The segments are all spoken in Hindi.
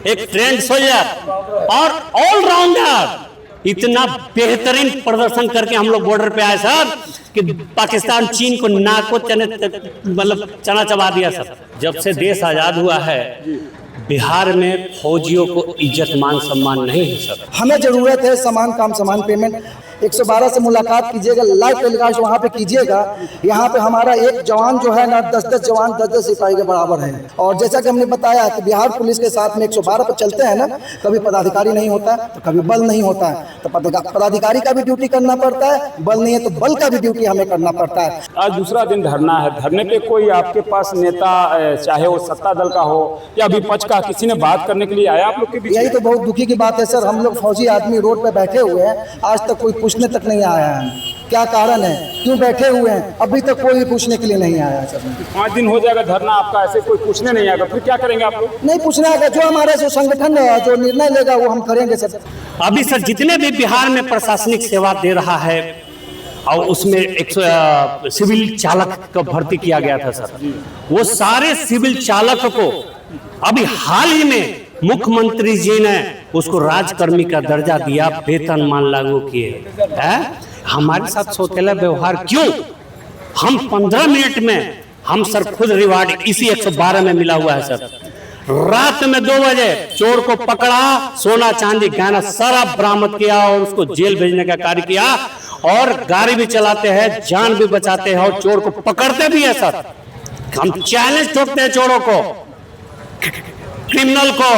एक ट्रेंड सोल्जर और ऑलराउंडर, इतना बेहतरीन प्रदर्शन करके हम लोग बॉर्डर पे आए सर कि पाकिस्तान चीन को नाको चना चबा दिया सर। जब से देश आजाद हुआ है बिहार में फौजियों को इज्जत मान सम्मान नहीं है सर। हमें जरूरत है समान काम समान पेमेंट। 112 से मुलाकात कीजिएगा, लाइव टेलीकास्ट वहाँ पे कीजिएगा। यहाँ पे हमारा एक जवान जो है ना 10-10 जवान 10-10 सिपाही के बराबर है। और जैसा कि हमने बताया कि बिहार पुलिस के साथ में 112 पर चलते हैं ना, कभी पदाधिकारी नहीं होता है तो कभी बल नहीं होता है, तो पदाधिकारी का भी ड्यूटी करना पड़ता है, बल नहीं है तो बल का भी ड्यूटी हमें करना पड़ता है। आज दूसरा दिन धरना है। धरने पे कोई आपके पास नेता, चाहे वो सत्ता दल का हो या विपक्ष का, किसी ने बात करने के लिए आया आप लोग के बीच? यही तो बहुत दुखी की बात है सर। हम लोग फौजी आदमी रोड पे बैठे हुए हैं, आज तक कोई पूछने तक नहीं आया है। क्या कारण है, क्यों बैठे हुए हैं, अभी तक कोई पूछने के लिए नहीं आया सर। 5 दिन हो जाएगा धरना आपका, ऐसे कोई पूछने नहीं आएगा, फिर क्या करेंगे आप लोग? नहीं पूछना है, जो हमारा जो संगठन जो निर्णय लेगा वो हम करेंगे सर। अभी सर जितने भी बिहार में प्रशासनिक सेवा दे रहा है और उसमें एक सिविल चालक का भर्ती किया गया था सर, वो सारे सिविल चालक को अभी हाल ही में मुख्यमंत्री जी ने उसको राजकर्मी का दर्जा दिया, वेतनमान लागू किए हैं। हमारे साथ सौतेला व्यवहार क्यों? हम 15 मिनट में हम सर खुद रिवार्ड इसी 112 में मिला हुआ है सर। रात में 2 बजे चोर को पकड़ा, सोना चांदी गहना सारा बरामद किया और उसको जेल भेजने का कार्य किया। और गाड़ी भी चलाते हैं, जान भी बचाते हैं और चोर को पकड़ते भी है सर। हम चैलेंज ठोकते हैं चोरों को, क्रिमिनल को,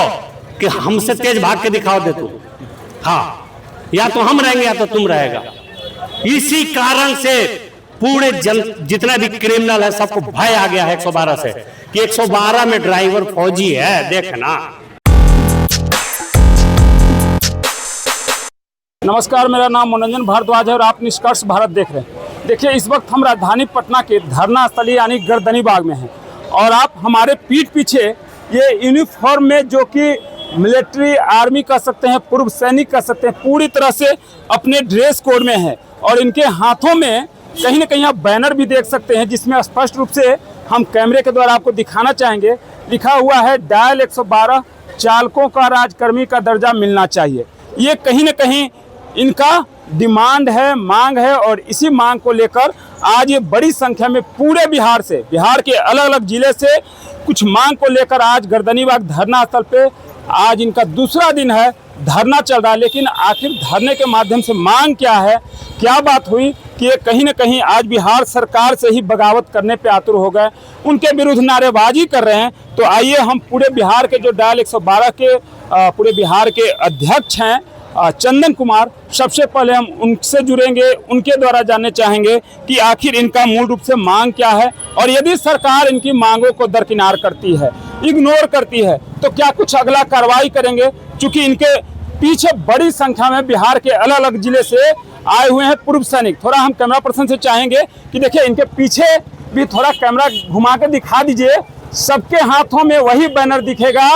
कि हमसे तेज भाग के दिखाओ दे तू। हाँ, या तो हम रहेंगे या तो तुम रहेगा। इसी कारण से पूरे जितना भी क्रिमिनल है सबको भय आ गया है 112 से कि 112 में ड्राइवर फौजी है। देखना। नमस्कार, मेरा नाम मनोरंजन भारद्वाज है और आप निष्कर्ष भारत देख रहे हैं। देखिए, इस वक्त हम राजधानी पटना के धरना स्थली यानी गर्दनी बाग में हैं और आप हमारे पीठ पीछे ये यूनिफॉर्म में, जो कि मिलिट्री आर्मी कह सकते हैं, पूर्व सैनिक कह सकते हैं, पूरी तरह से अपने ड्रेस कोड में है और इनके हाथों में कहीं ना कहीं आप बैनर भी देख सकते हैं जिसमें स्पष्ट रूप से हम कैमरे के द्वारा आपको दिखाना चाहेंगे। लिखा हुआ है डायल 112, चालकों का राजकर्मी का दर्जा मिलना चाहिए। ये कहीं ना कहीं इनका डिमांड है, मांग है और इसी मांग को लेकर आज ये बड़ी संख्या में पूरे बिहार से, बिहार के अलग अलग जिले से कुछ मांग को लेकर आज गर्दनीबाग धरना स्थल पे आज इनका दूसरा दिन है, धरना चल रहा है। लेकिन आखिर धरने के माध्यम से मांग क्या है, क्या बात हुई कि ये कहीं ना कहीं आज बिहार सरकार से ही बगावत करने पे आतुर हो गए, उनके विरुद्ध नारेबाजी कर रहे हैं। तो आइए हम पूरे बिहार के जो डायल 112 के पूरे बिहार के अध्यक्ष हैं चंदन कुमार, सबसे पहले हम उनसे जुड़ेंगे, उनके द्वारा जानने चाहेंगे कि आखिर इनका मूल रूप से मांग क्या है और यदि सरकार इनकी मांगों को दरकिनार करती है, इग्नोर करती है, तो क्या कुछ अगला कार्रवाई करेंगे। चूंकि इनके पीछे बड़ी संख्या में बिहार के अलग अलग जिले से आए हुए हैं पूर्व सैनिक। थोड़ा हम कैमरा पर्सन से चाहेंगे कि देखिए इनके पीछे भी थोड़ा कैमरा घुमा के दिखा दीजिए। सबके हाथों में वही बैनर दिखेगा,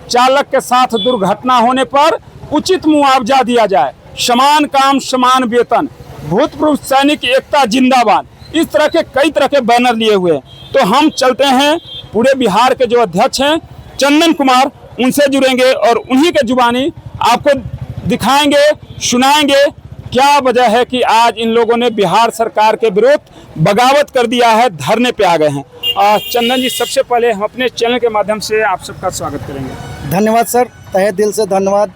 चालक के साथ दुर्घटना होने पर उचित मुआवजा दिया जाए, समान काम समान वेतन, भूतपूर्व सैनिक एकता जिंदाबाद, इस तरह के कई तरह के बैनर लिए हुए हैं। तो हम चलते हैं पूरे बिहार के जो अध्यक्ष हैं चंदन कुमार, उनसे जुड़ेंगे और उन्हीं के जुबानी आपको दिखाएंगे, सुनाएंगे क्या वजह है कि आज इन लोगों ने बिहार सरकार के विरुद्ध बगावत कर दिया है, धरने पे आ गए हैं। चंदन जी, सबसे पहले हम अपने चैनल के माध्यम से आप सबका स्वागत करेंगे। धन्यवाद सर, तहे दिल से धन्यवाद।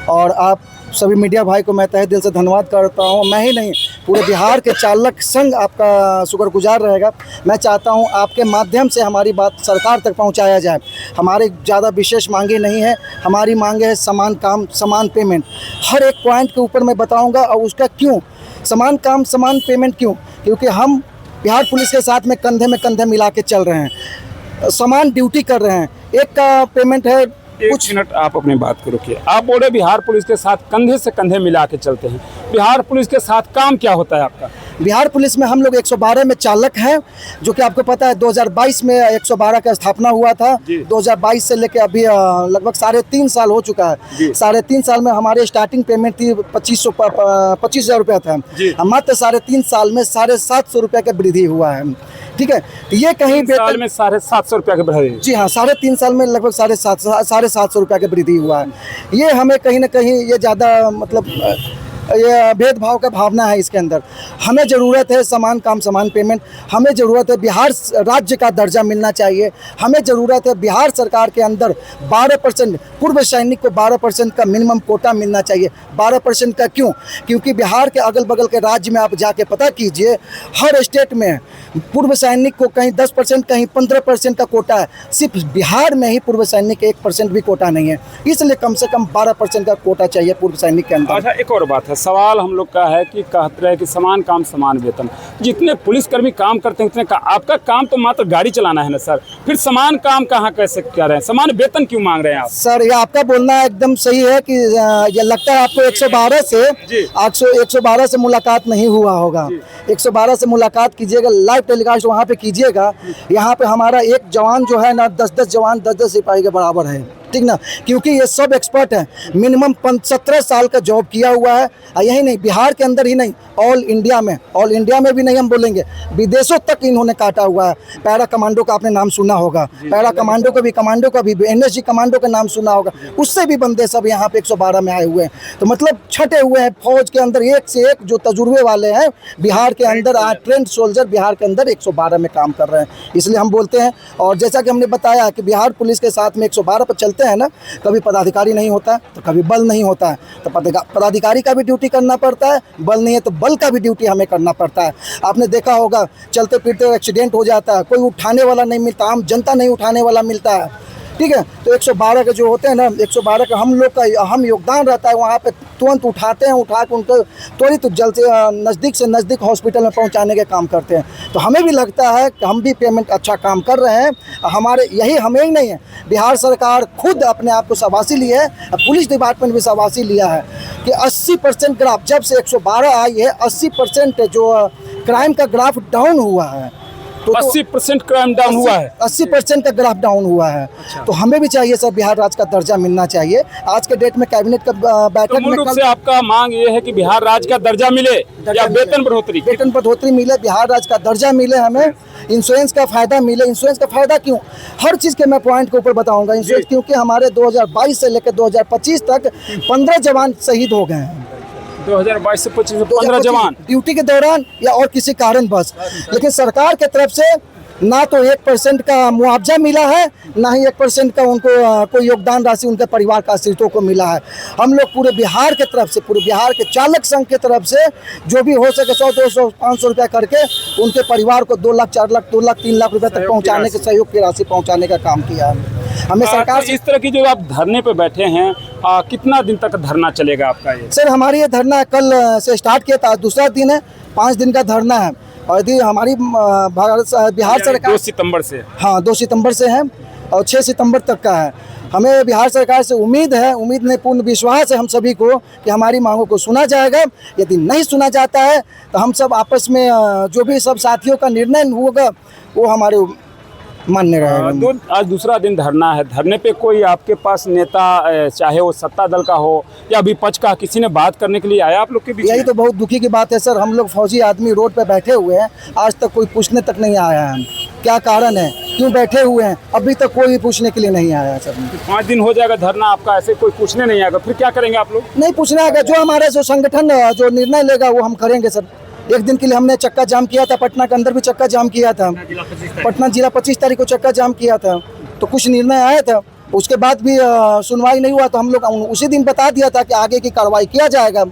और आप सभी मीडिया भाई को मैं तहे दिल से धन्यवाद करता हूं। मैं ही नहीं, पूरे बिहार के चालक संघ आपका शुक्रगुजार रहेगा। मैं चाहता हूं आपके माध्यम से हमारी बात सरकार तक पहुंचाया जाए। हमारे ज़्यादा विशेष मांगे नहीं है, हमारी मांगे है समान काम समान पेमेंट। हर एक पॉइंट के ऊपर मैं बताऊंगा और उसका क्यों समान काम समान पेमेंट क्यों, क्योंकि हम बिहार पुलिस के साथ में कंधे मिला के चल रहे हैं, समान ड्यूटी कर रहे हैं। एक का पेमेंट है कुछ मिनट आप अपनी बात को रुकिए। आप बोले बिहार पुलिस के साथ कंधे से कंधे मिला के चलते हैं, बिहार पुलिस के साथ काम क्या होता है आपका? बिहार पुलिस में हम लोग 112 में चालक हैं, जो कि आपको पता है 2022 में 112 का स्थापना हुआ था। 2022 से लेकर अभी लगभग 3.5 साल हो चुका है। 3.5 साल में हमारे स्टार्टिंग पेमेंट थी 25,000 रुपया था। मात्र 3.5 साल में 750 रुपये का वृद्धि हुआ है। ठीक है, तो ये कहीं साल में 750 रुपया के बढ़े। जी हाँ, 3.5 साल में लगभग 750 रुपया का वृद्धि हुआ है। ये हमें कहीं ना कहीं ये ज़्यादा मतलब ये भेदभाव का भावना है इसके अंदर। हमें ज़रूरत है समान काम समान पेमेंट, हमें ज़रूरत है बिहार राज्य का दर्जा मिलना चाहिए, हमें ज़रूरत है बिहार सरकार के अंदर 12% पूर्व सैनिक को 12% का मिनिमम कोटा मिलना चाहिए। 12% का क्यों? क्योंकि बिहार के अगल बगल के राज्य में आप जाके पता कीजिए, हर स्टेट में पूर्व सैनिक को कहीं 10% कहीं 15% का कोटा है। सिर्फ बिहार में ही पूर्व सैनिक 1% भी कोटा नहीं है, इसलिए कम से कम 12% का कोटा चाहिए पूर्व सैनिक के अंदर। अच्छा, एक और बात है, सवाल हम लोग का है कि कहते रहे कि समान काम समान वेतन। जितने पुलिसकर्मी काम करते हैं उतने का आपका काम तो मात्र गाड़ी चलाना है ना सर, फिर समान काम कहाँ कैसे कर रहे हैं, समान वेतन क्यों मांग रहे हैं आप? सर, ये आपका बोलना एकदम सही है कि ये लगता है आपको 112 से मुलाकात नहीं हुआ होगा। 112 से मुलाकात कीजिएगा, लाइव टेलीकास्ट वहाँ पे कीजिएगा। यहाँ पे हमारा एक जवान जो है ना 10-10 जवान 10-10 सिपाही के बराबर है, ठीक ना, क्योंकि ये सब एक्सपर्ट हैं। मिनिमम 17 साल का जॉब किया हुआ है। यही नहीं, बिहार के अंदर ही नहीं, ऑल इंडिया में भी नहीं हम बोलेंगे, विदेशों तक इन्होंने काटा हुआ है। पैरा कमांडो का आपने नाम सुना होगा, पैरा कमांडो का भी एनएसजी कमांडो का नाम सुना होगा, उससे भी बंदे सब यहाँ पे 112 में आए हुए हैं। तो मतलब छटे हुए हैं फौज के अंदर, एक से एक जो तजुर्बे वाले हैं बिहार के अंदर, ट्रेंड सोल्जर बिहार के अंदर 112 में काम कर रहे हैं। इसलिए हम बोलते हैं, और जैसा कि हमने बताया कि बिहार पुलिस के साथ में 112 पर चलते हैं ना, कभी पदाधिकारी नहीं होता है तो कभी बल नहीं होता है, तो पदाधिकारी का भी ड्यूटी करना पड़ता है, बल नहीं है तो बल का भी ड्यूटी हमें करना पड़ता है। आपने देखा होगा चलते फिरते एक्सीडेंट हो जाता है, कोई उठाने वाला नहीं मिलता, आम जनता नहीं उठाने वाला मिलता है, ठीक है। तो 112 के जो होते हैं ना, 112 का हम लोग का अहम योगदान रहता है। वहाँ पे तुरंत उठाते हैं, उठा के उनको त्वरित जल्द से नज़दीक से नज़दीक हॉस्पिटल में पहुँचाने के काम करते हैं। तो हमें भी लगता है कि हम भी पेमेंट अच्छा काम कर रहे हैं। हमारे यही हमें ही नहीं है, बिहार सरकार खुद अपने आप को शाबाशी ली है, पुलिस डिपार्टमेंट भी शाबाशी लिया है कि 80% ग्राफ, जब से 112 आई है 80% जो क्राइम का ग्राफ डाउन हुआ है। तो 80% क्राइम डाउन हुआ है, 80% का ग्राफ डाउन हुआ है। अच्छा। तो हमें भी चाहिए सर, बिहार राज्य का दर्जा मिलना चाहिए। आज के डेट में कैबिनेट का बैठक तो मूल रूप से आपका मांग ये है कि बिहार राज्य का दर्जा मिले या वेतन बढ़ोतरी मिले, बिहार राज्य का दर्जा मिले, हमें इंश्योरेंस का फायदा मिले। इंश्योरेंस का फायदा क्यों, हर चीज़ के मैं पॉइंट के ऊपर बताऊंगा। इंश्योरेंस क्योंकि हमारे 2022 से लेकर 2025 तक 15 जवान शहीद हो गए हैं। 2022 से 25 15 जवान ड्यूटी के दौरान या और किसी कारण बस। लेकिन सरकार की तरफ से ना तो 1% का मुआवजा मिला है, ना ही 1% का उनको कोई योगदान राशि उनके परिवार का आश्रितों को मिला है। हम लोग पूरे बिहार के तरफ से, पूरे बिहार के चालक संघ की तरफ से जो भी हो सके 100, 200, 500 रुपया करके उनके परिवार को 2 लाख, 4 लाख, 2 लाख, 3 लाख रुपये तक पहुँचाने के सहयोग की राशि पहुँचाने का काम किया है हमें सरकार से। इस तरह की जो आप धरने पे बैठे हैं, कितना दिन तक धरना चलेगा आपका ये? सर, हमारी ये धरना कल से स्टार्ट किया था, दूसरा दिन है, 5 दिन का धरना है। और यदि हमारी बिहार सरकार 2 सितंबर से, हाँ 2 सितंबर से है और 6 सितंबर तक का है। हमें बिहार सरकार से उम्मीद नहीं, पूर्ण विश्वास है हम सभी को कि हमारी मांगों को सुना जाएगा। यदि नहीं सुना जाता है तो हम सब आपस में जो भी सब साथियों का निर्णय होगा वो हमारे मान्य रहेगा। आज दूसरा दिन धरना है, धरने पे कोई आपके पास नेता, चाहे वो सत्ता दल का हो या विपक्ष का, किसी ने बात करने के लिए आया आप लोग के बीच? यही तो बहुत दुखी की बात है सर, हम लोग फौजी आदमी रोड पे बैठे हुए हैं, आज तक कोई पूछने तक नहीं आया है। क्या कारण है, क्यों बैठे हुए हैं, अभी तक कोई पूछने के लिए नहीं आया सर। 5 दिन हो जाएगा धरना आपका, ऐसे कोई पूछने नहीं आएगा, फिर क्या करेंगे आप लोग? नहीं पूछना आएगा, जो हमारे जो संगठन जो निर्णय लेगा वो हम करेंगे सर। एक दिन के लिए हमने चक्का जाम किया था, पटना के अंदर भी चक्का जाम किया था, पटना जिला 25 तारीख को चक्का जाम किया था, तो कुछ निर्णय आया था, उसके बाद भी सुनवाई नहीं हुआ, तो हम लोग उसी दिन बता दिया था कि आगे की कार्रवाई किया जाएगा।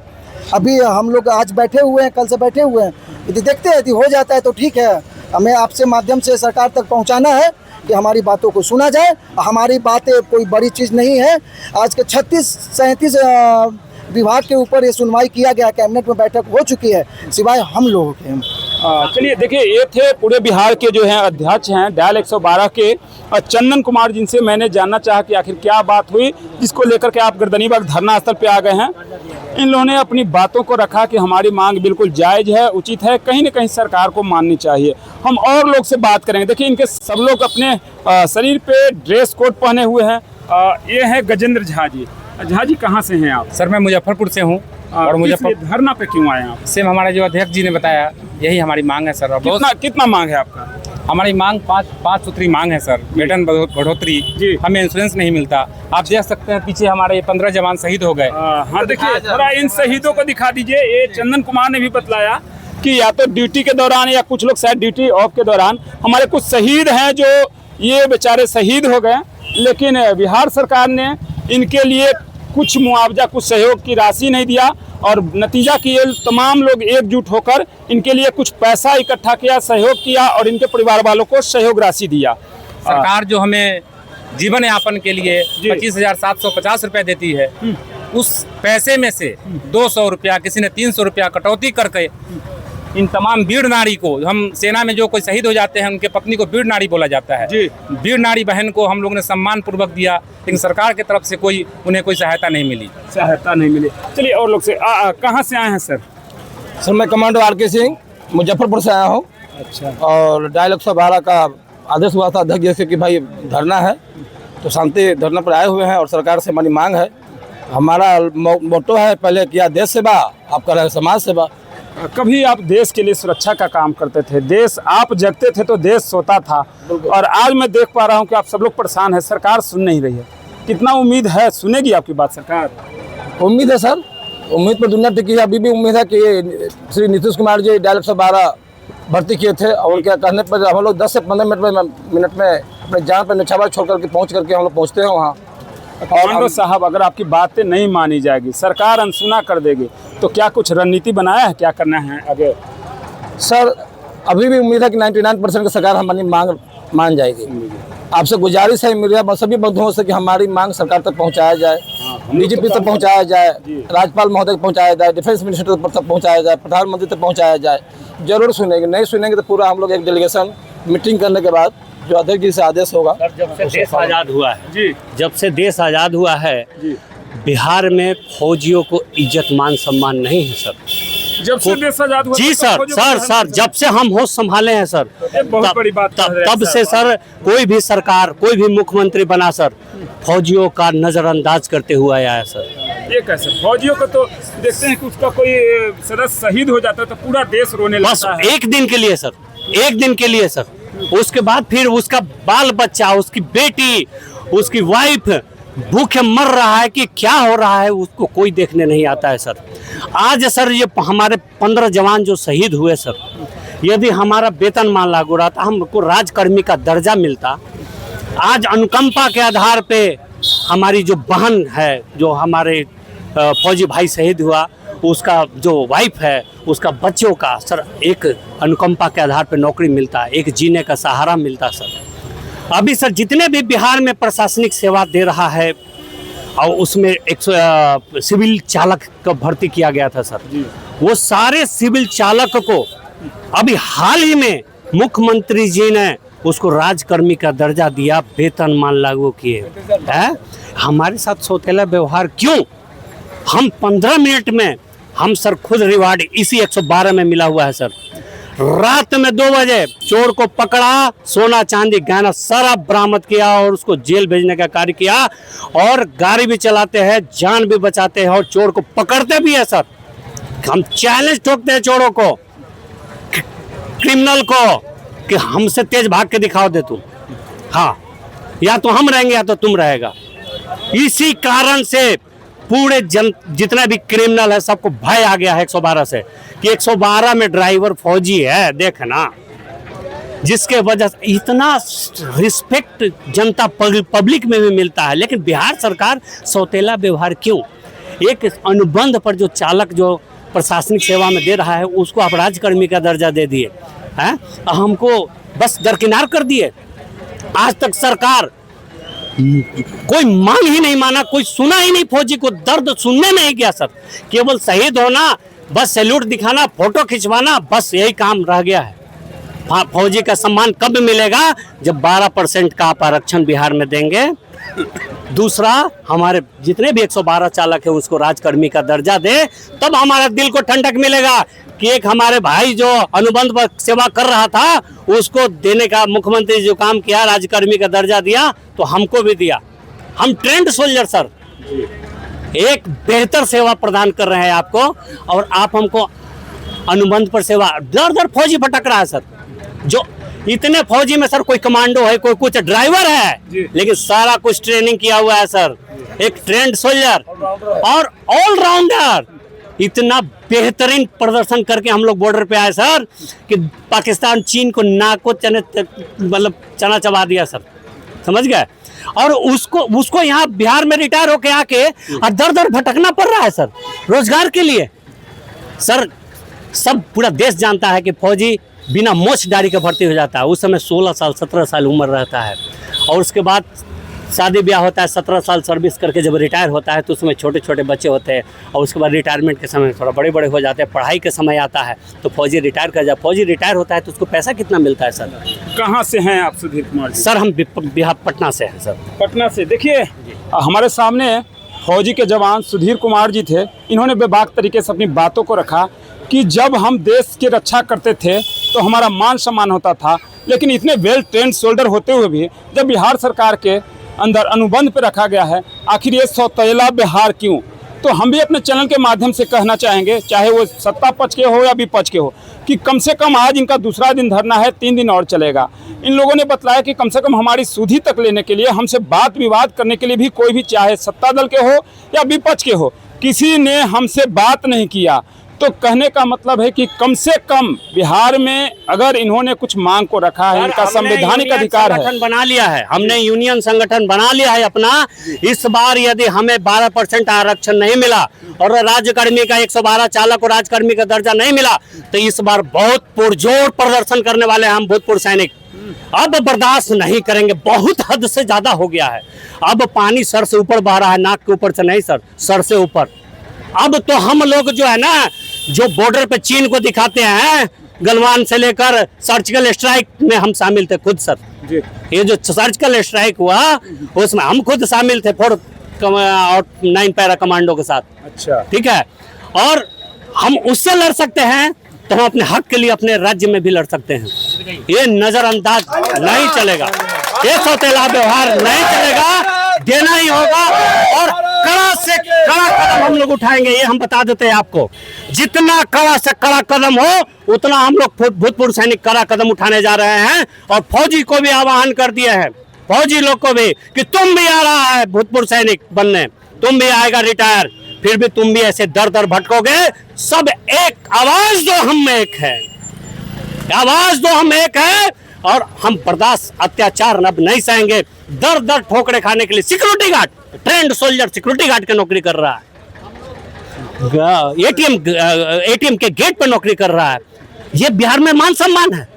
अभी हम लोग आज बैठे हुए हैं, कल से बैठे हुए हैं, यदि देखते हैं यदि हो जाता है तो ठीक है। हमें आपसे माध्यम से सरकार तक पहुँचाना है कि हमारी बातों को सुना जाए। हमारी बातें कोई बड़ी चीज़ नहीं है। आज के 36-37 विभाग के ऊपर ये सुनवाई किया गया, कैबिनेट में बैठक हो चुकी है, सिवाय हम लोगों के। चलिए देखिए, ये थे पूरे बिहार के जो हैं अध्यक्ष हैं डायल 112 के चंदन कुमार, जिनसे मैंने जानना चाहा कि आखिर क्या बात हुई जिसको लेकर के आप गर्दनीबाग धरना स्थल पे आ गए हैं। इन लोगों ने अपनी बातों को रखा कि हमारी मांग बिल्कुल जायज़ है, उचित है, कहीं ना कहीं सरकार को माननी चाहिए। हम और लोग से बात करेंगे। देखिए, इनके सब लोग अपने शरीर पे ड्रेस कोड पहने हुए हैं। ये है गजेंद्र झा जी। झा जी, कहाँ से हैं आप? सर मैं मुजफ्फरपुर से हूँ और मुजफ्फरपुर धरना पे क्यों आए आप? से हमारे जो अध्यक्ष जी ने बताया यही हमारी मांग है सर। और बहुत कितना मांग है आपका? हमारी मांग पाँच सूत्री मांग है सर। वेतन बढ़ोतरी, हमें इंश्योरेंस नहीं मिलता। आप देख सकते हैं पीछे हमारे 15 जवान शहीद हो गए। हाँ, देखिए थोड़ा इन शहीदों को दिखा दीजिए। ये चंदन कुमार ने भी बतलाया कि या तो ड्यूटी के दौरान या कुछ लोग शायद ड्यूटी ऑफ के दौरान हमारे कुछ शहीद हैं जो ये बेचारे शहीद हो गए, लेकिन बिहार सरकार ने इनके लिए कुछ मुआवजा, कुछ सहयोग की राशि नहीं दिया और नतीजा कि ये तमाम लोग एकजुट होकर इनके लिए कुछ पैसा इकट्ठा किया, सहयोग किया और इनके परिवार वालों को सहयोग राशि दिया। सरकार जो हमें जीवन यापन के लिए 25,750 रुपये देती है, उस पैसे में से 200 रुपया, किसी ने 300 रुपया कटौती करके इन तमाम वीर नारी को, हम सेना में जो कोई शहीद हो जाते हैं उनके पत्नी को वीर नारी बोला जाता है, वीर नारी बहन को हम लोग ने सम्मान पूर्वक दिया, लेकिन सरकार की तरफ से उन्हें कोई सहायता नहीं मिली। चलिए और लोग से कहाँ से आए हैं सर? सर मैं कमांडो आर.के. सिंह मुजफ्फरपुर से आया हूँ। अच्छा। और डायल 112 का आदेश हुआ था अध्यक्ष जैसे कि भाई धरना है, तो शांति धरना पर आए हुए हैं और सरकार से हमारी मांग है। हमारा मोटो है, पहले किया देश सेवा, अब कर रहे समाज सेवा। कभी आप देश के लिए सुरक्षा का काम करते थे, देश आप जगते थे तो देश सोता था, और आज मैं देख पा रहा हूं कि आप सब लोग परेशान हैं, सरकार सुन नहीं रही है। कितना उम्मीद है सुनेगी आपकी बात सरकार? उम्मीद है सर, उम्मीद पर दुनिया टिकी है। अभी भी उम्मीद है कि श्री नीतीश कुमार जी डायल 112 भर्ती किए थे और उनके कहने पर हम लोग 10 से 15 मिनट में अपने जान पर निछावर छोड़ करके पहुँच करके हम लोग पहुँचते हैं वहाँ। कमांडो साहब, अगर आपकी बातें नहीं मानी जाएगी, सरकार अनसुना कर देगी, तो क्या कुछ रणनीति बनाया है, क्या करना है आगे? सर अभी भी उम्मीद है कि 99% की सरकार हमारी मांग मान जाएगी। आपसे गुजारिश है मीडिया सभी बंधुओं से कि हमारी मांग सरकार तक पहुंचाया जाए, डीजीपी तक पहुंचाया जाए, राज्यपाल महोदय तक पहुंचाया जाए, डिफेंस मिनिस्टर तक पहुंचाया जाए, प्रधानमंत्री तक पहुंचाया जाए। जरूर सुनेंगे, नहीं सुनेंगे तो पूरा हम लोग एक डेलीगेशन मीटिंग करने के बाद जो अध्यक्ष जी से आदेश होगा। जब से देश आज़ाद हुआ है जब से देश आज़ाद हुआ है बिहार में फौजियों को इज्जत मान सम्मान नहीं है सर। जब से देश आजाद हुआ? जी सर, जब से हम होश संभाले हैं सर, बहुत बड़ी बात तब से सर कोई भी सरकार, कोई भी मुख्यमंत्री बना सर, फौजियों का नजरअंदाज करते हुआ आया है सर। ये कैसे? फौजियों को तो देखते हैं कि उसका कोई सदस्य शहीद हो जाता है तो पूरा देश रोने लगता है। एक दिन के लिए सर, एक दिन के लिए सर, उसके बाद फिर उसका बाल बच्चा, उसकी बेटी, उसकी वाइफ भूखे मर रहा है कि क्या हो रहा है, उसको कोई देखने नहीं आता है सर। आज सर ये हमारे 15 जवान जो शहीद हुए सर, यदि हमारा वेतनमान लागू रहा था, हमको राजकर्मी का दर्जा मिलता। आज अनुकंपा के आधार पे हमारी जो बहन है, जो हमारे फौजी भाई शहीद हुआ, उसका जो वाइफ है, उसका बच्चों का सर एक अनुकंपा के आधार पे नौकरी मिलता, एक जीने का सहारा मिलता सर। अभी सर जितने भी बिहार में प्रशासनिक सेवा दे रहा है, और उसमें एक सिविल चालक का भर्ती किया गया था सर, वो सारे सिविल चालक को अभी हाल ही में मुख्यमंत्री जी ने उसको राजकर्मी का दर्जा दिया, वेतनमान लागू किए हैं। हमारे साथ सौतेला व्यवहार क्यों? हम 15 मिनट में हम सर खुद रिवार्ड इसी 112 में मिला हुआ है सर। रात में 2 बजे चोर को पकड़ा, सोना चांदी गहना सारा बरामद किया और उसको जेल भेजने का कार्य किया, और गाड़ी भी चलाते हैं, जान भी बचाते हैं और चोर को पकड़ते भी है सर। हम चैलेंज ठोकते हैं चोरों को, क्रिमिनल को, कि हमसे तेज भाग के दिखाओ दे तुम, हाँ, या तो हम रहेंगे या तो तुम रहेगा। इसी कारण से पूरे जितना भी क्रिमिनल है सबको भय आ गया है 112 से, कि 112 में ड्राइवर फौजी है, देखना, जिसके वजह से इतना रिस्पेक्ट जनता पब्लिक में भी मिलता है। लेकिन बिहार सरकार सौतेला व्यवहार क्यों? एक अनुबंध पर जो चालक जो प्रशासनिक सेवा में दे रहा है, उसको आप राजकर्मी का दर्जा दे दिए हैं, हमको बस दरकिनार कर दिए। आज तक सरकार कोई मांग ही नहीं माना, कोई सुना ही नहीं, फौजी को दर्द सुनने नहीं गया सर। केवल शहीद होना, बस सैल्यूट दिखाना, फोटो खिंचवाना, बस यही काम रह गया है। फौजी का सम्मान कब मिलेगा? जब 12% का आप आरक्षण बिहार में देंगे। दूसरा, हमारे जितने भी 112 चालक है उसको राजकर्मी का दर्जा दे, तब हमारा दिल को ठंडक मिलेगा कि एक हमारे भाई जो अनुबंध पर सेवा कर रहा था उसको देने का मुख्यमंत्री जो काम किया, राजकर्मी का दर्जा दिया, तो हमको भी दिया। हम ट्रेंड सोल्जर सर, एक बेहतर सेवा प्रदान कर रहे हैं आपको, और आप हमको अनुबंध पर सेवा। दर दर फौजी भटक रहा है सर, जो इतने फौजी में सर कोई कमांडो है, कोई कुछ ड्राइवर है, लेकिन सारा कुछ ट्रेनिंग किया हुआ है सर। एक ट्रेंड सोल्जर और ऑलराउंडर, इतना बेहतरीन प्रदर्शन करके हम लोग बॉर्डर पे आए सर कि पाकिस्तान चीन को नाक को मतलब चना चबा दिया सर, समझ गए। और उसको यहाँ बिहार में रिटायर होके आके और दर दर भटकना पड़ रहा है सर रोजगार के लिए। सर सब पूरा देश जानता है कि फौजी बिना मोचदारी के भर्ती हो जाता है। उस समय 16 साल 17 साल उम्र रहता है, और उसके बाद शादी ब्याह होता है। 17 साल सर्विस करके जब रिटायर होता है तो उसमें छोटे छोटे बच्चे होते हैं, और उसके बाद रिटायरमेंट के समय थोड़ा बड़े बड़े हो जाते हैं, पढ़ाई के समय आता है तो फौजी रिटायर कर जाए। फौजी रिटायर होता है तो उसको पैसा कितना मिलता है सर? कहाँ से हैं आप सुधीर कुमार जी? सर हम बिहार पटना से हैं सर। पटना से। देखिए हमारे सामने फौजी के जवान सुधीर कुमार जी थे। इन्होंने बेबाक तरीके से अपनी बातों को रखा कि जब हम देश की रक्षा करते थे तो हमारा मान सम्मान होता था, लेकिन इतने वेल ट्रेंड सोल्जर होते हुए भी जब बिहार सरकार के अंदर अनुबंध पे रखा गया है, आखिर ये सौतेला बिहार क्यों? तो हम भी अपने चैनल के माध्यम से कहना चाहेंगे, चाहे वो सत्ता पक्ष के हो या विपक्ष के हो, कि कम से कम आज इनका दूसरा दिन धरना है, 3 दिन और चलेगा। इन लोगों ने बतलाया कि कम से कम हमारी सुधि तक लेने के लिए, हमसे बात विवाद करने के लिए भी कोई भी, चाहे सत्ता दल के हो या विपक्ष के हो, किसी ने हमसे बात नहीं किया। तो कहने का मतलब है कि कम से कम बिहार में अगर इन्होंने कुछ मांग को रखा है, इनका संवैधानिक अधिकार है। संगठन बना लिया है, हमने यूनियन संगठन बना लिया है अपना। इस बार यदि हमें 12% आरक्षण नहीं मिला और राज्यकर्मी का 112 चालक और राज्यकर्मी का दर्जा नहीं मिला, तो इस बार बहुत पुरजोर प्रदर्शन करने वाले हैं हम भूतपूर्व सैनिक। अब बर्दाश्त नहीं करेंगे, बहुत हद से ज्यादा हो गया है। अब पानी सर से ऊपर बह रहा है, नाक के ऊपर से नहीं सर, सर से ऊपर। अब तो हम लोग जो है ना, जो बॉर्डर पे चीन को दिखाते हैं, गलवान से लेकर सर्जिकल स्ट्राइक में हम शामिल थे खुद सर। ये जो सर्जिकल स्ट्राइक हुआ उसमें हम खुद शामिल थे 4 और 9 पैरा कमांडो के साथ। अच्छा, ठीक है, और हम उससे लड़ सकते हैं तो हम अपने हक के लिए अपने राज्य में भी लड़ सकते हैं। ये नजरअंदाज नहीं चलेगा, ये सौतेला व्यवहार नहीं चलेगा, देना ही होगा। और कड़ा से कड़ा कदम हम लोग उठाएंगे, ये हम बता देते हैं आपको। जितना कड़ा से कड़ा कदम हो उतना हम लोग भूतपूर्व सैनिक कड़ा कदम उठाने जा रहे हैं। और फौजी को भी आह्वान कर दिए हैं, फौजी लोग को भी, कि तुम भी आ रहा है भूतपूर्व सैनिक बनने, तुम भी आएगा रिटायर, फिर भी तुम भी ऐसे दर दर भटकोगे। सब एक आवाज दो, हम एक है, आवाज दो, हम एक है। और हम बर्दाश्त अत्याचार अब नहीं सहेंगे। दर दर ठोकरे खाने के लिए security guard, trend soldier security guard की नौकरी कर रहा है, एटीएम के गेट पे नौकरी कर रहा है। ये बिहार में मान सम्मान है।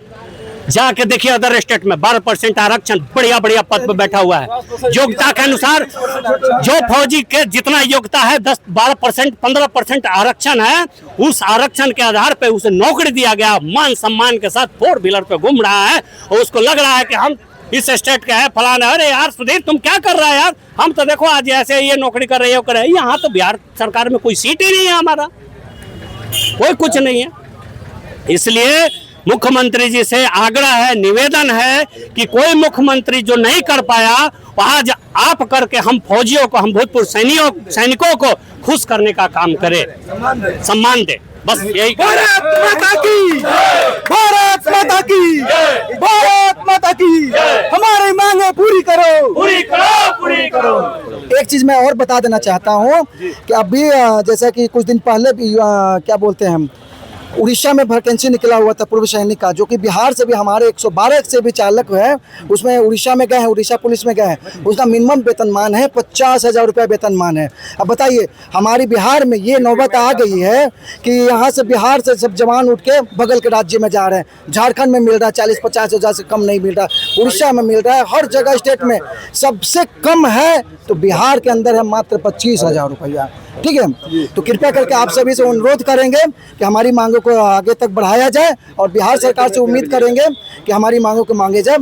जाके देखिए अदर स्टेट में 12% आरक्षण, बढ़िया बढ़िया पद पे बैठा हुआ है। योग्यता के अनुसार जो फौजी के जितना योग्यता है, 10-12% 15% आरक्षण है, उस आरक्षण के आधार पे उसे नौकरी दिया गया, मान सम्मान के साथ 4 व्हीलर पे घूम रहा है। और उसको लग रहा है कि हम इस स्टेट के हैं, फलाना। अरे यार सुधीर, तुम क्या कर रहा है यार? हम तो देखो आज ऐसे ये नौकरी कर रहे हो, यहाँ तो बिहार सरकार में कोई सीट ही नहीं है, हमारा कोई कुछ नहीं है। इसलिए मुख्यमंत्री जी से आग्रह है, निवेदन है कि कोई मुख्यमंत्री जो नहीं कर पाया, आज आप करके हम फौजियों को, हम भूतपूर्व सैनिकों को खुश करने का काम करें, सम्मान दे। बस यही। भारत माता की, भारत माता की, भारत माता की, हमारी मांगे पूरी करो, पूरी करो, पूरी करो। एक चीज मैं और बता देना चाहता हूँ कि अभी जैसा कि कुछ दिन पहले भी क्या बोलते हैं हम, उड़ीसा में वैकेंसी निकला हुआ था पूर्व सैनिक का, जो कि बिहार से भी हमारे 112 से भी चालक है, उसमें उड़ीसा में गए हैं, उड़ीसा पुलिस में गए हैं। उसका मिनिमम वेतनमान है 50,000 रुपया वेतनमान है। अब बताइए, हमारी बिहार में ये नौबत आ गई है कि यहाँ से बिहार से सब जवान उठ के बगल के राज्य में जा रहे हैं। झारखंड में मिल रहा है 40-50 हज़ार से कम नहीं मिल रहा, उड़ीसा में मिल रहा है, हर जगह स्टेट में। सबसे कम है तो बिहार के अंदर है मात्र 25,000 रुपया। ठीक है, तो कृपया करके आप सभी से अनुरोध करेंगे कि हमारी मांगों को आगे तक बढ़ाया जाए और बिहार सरकार से उम्मीद करेंगे कि हमारी मांगों को मांगे जाए।